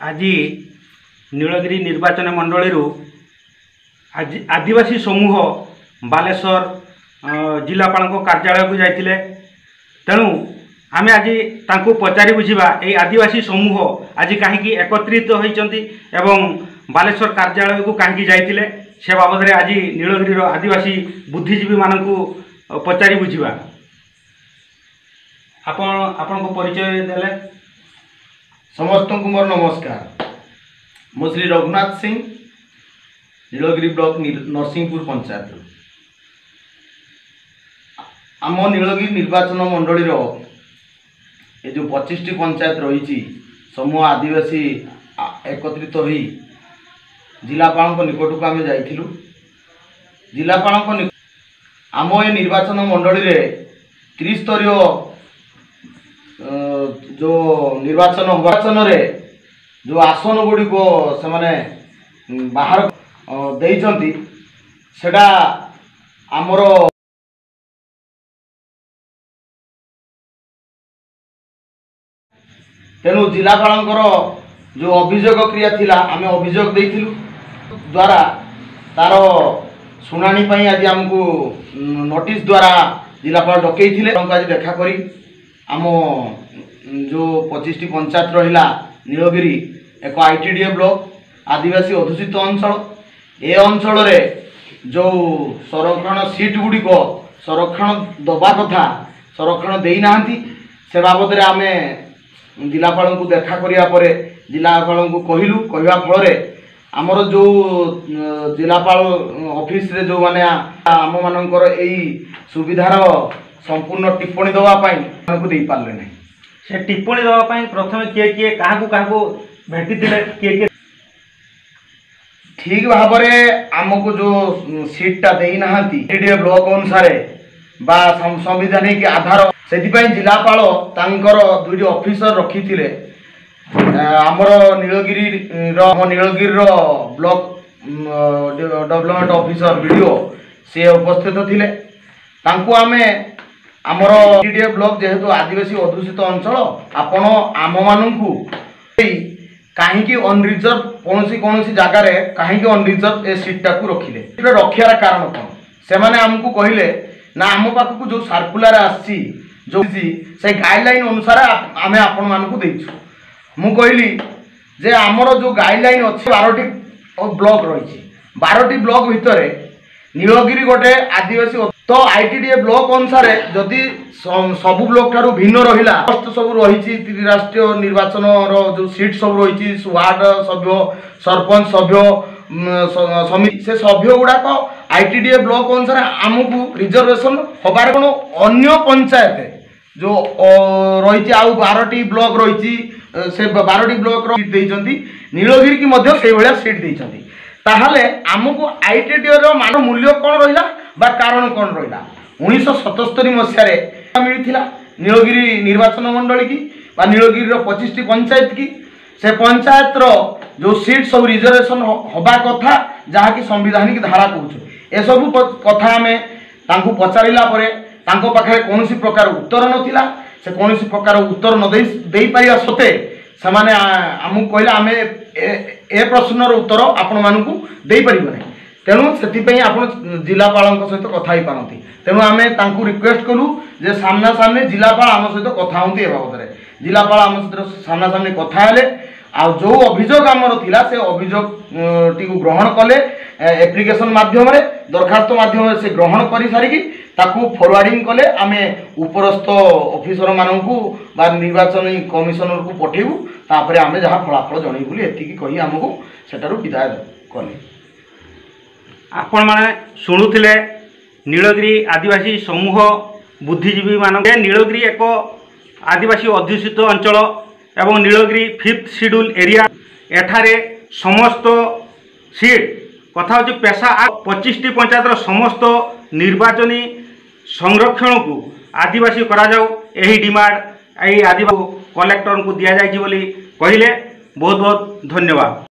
आज नीलगिरी निर्वाचन मंडल आज आदिवासी समूह बालेश्वर जिलापाल कार्यालय को जाइए। तेणु आम आज पचारि बुझा ये आदिवासी समूह आज कहीं एकत्रित होती बालेश्वर कार्यालय को कहीं जाइए से बाबद आज नीलगिरी आदिवासी बुद्धिजीवी मानू पचारि बुझा। आपण को परिचय देले। समस्त को मोर नमस्कार। मो श्री रघुनाथ सिंह नीलगिरी ब्लॉक नरसिंहपुर पंचायत आम नीलगिरी निर्वाचन मंडल ये जो 25टी पंचायत रही समूह आदिवासी एकत्रित हो जिलापाल निकट को आम जाइलु। जिलापाल आम ये निर्वाचन मंडल त्रिस्तरीय जो निर्वाचन रे जो आसन गुड़ी को से माने बाहर देइचंती सेटा आमर तेणु जिलापाल जो अभियोग क्रिया थिला आमे अभियोग देइथिलु द्वारा तार सुनानी पई आज हमको नोटिस द्वारा जिलापाल डकैथिले। आज देखा करी आम जो 25टी पंचायत रहिला नीलगिरी एक आईटीडीए ब्लॉक आदिवासी अधुषित अंचल ए अंचल रे जो संरक्षण सीट गुड़ी को संरक्षण दबा कथा संरक्षण देई नाहंती से बाबद रे आमे जिलापाल को देखा करिया परे जिलापाल को कहलु कहवा फल आमर जो जिलापाल ऑफिस रे जो माने आम मानकर एई सुविधार संपूर्ण टिप्पणी दवापाई दे पारे ना। से टिप्पणी दवापाई प्रथम किए किए क्या भेटी किए ठीक भाव में आमको जो सीटा देना ब्लॉक अनुसार बा संविधानिक आधार से जिलापाल दुईटी ऑफिसर रखी थे आमर Nilgiri block development officer video से उपस्थित थे तांको आमे आमर आईटीडीए ब्लॉक जेहेतु आदिवासी अधुषित अंचल आपण आम मानू कहीं अनरिजर्व कौन जगार कहीं अनरिजर्व ए सीटा को रखिले रखार कारण कौन से माने हमको कहले ना आम पाखक जो सर्कुलर आसी जो से गाइडलाइन अनुसार आमे आपण मानू देइछु। मु कहली जे आमर जो गाइडलाइन अच्छे 12टी ब्लॉक रही 12टी ब्लॉक भितर नीलगिरी गोटे आदिवासी तो आईटीडीए ब्लॉक अनुसार जदि सबु ब्लॉक ठारू भिन्न रहिला सब रही राष्ट्रीय निर्वाचन जो सीट सब रही वार्ड सभ्य सरपंच सभ्य समिति से सभ्य गुड़ाक आईटीडीए ब्लॉक अनुसार आमको रिजर्वेशन हबार कौन अन्य पंचायत जो रही 12टी ब्लॉक रही से 12टी ब्लॉक सीट देइचंती नीलगिरी की मध्य से भलिया सीट देइचंती ताहले आमको आईटीडीए रो मान मूल्य कौन रहिला बा कारण कौन रहिला 1977 मसीह मिलता नीलगिरी निर्वाचन मंडल की बा नीलगिरी 25टी पंचायत की से पंचायत रो जो सीट सब रिजर्वेशन हबा कथा जहाँकि संविधानिक धारा कहूँ ए सब कथा आमे तांको पचारिला परे तांको पाखरे कौनसी प्रकार उत्तर नथिला से कौनसी प्रकार उत्तर न देई पारिया सते समाने आमको कहले आमे ए प्रश्नर उत्तर आपण मानू दे पारिबो नै। तेणु से आप जिलापाल सहित कथा ही पारती तेणु आम रिक्वेस्ट कलु जे सामना सामने जिलापाल आम सहित कथा होती बाबद में जिलापाल आम सहित सामना सामने कथा हेले आ जो अभियोग आमर थिला से अभियोग टी ग्रहण कले एप्लिकेशन माध्यम दरखास्त माध्यम से ग्रहण कर सारिकी ताकू फरवर्डिंग कले आम उपरस्थ ऑफिसर मानू बा निर्वाचन कमिशनर को पठेबू तापर आम जहाँ फलाफल जनइबू बोली एतिकी कही आमको सेटारू विदाय कले। आपण माने शुणुथिले नीलगिरी आदिवासी समूह बुद्धिजीवी मान नीलगिरी एक आदिवासी अध्युषित अंचल एवं नीलगिरी 5th शेड्यूल एरिया एठारे समस्त सीट कथा हो पेशा 25टी पंचायतर समस्त निर्वाचनी संरक्षण को आदिवासी करा जाऊ यही डिमांड यही आदिवासी कलेक्टर को दिया जाइए बोली कहले। बहुत बहुत धन्यवाद।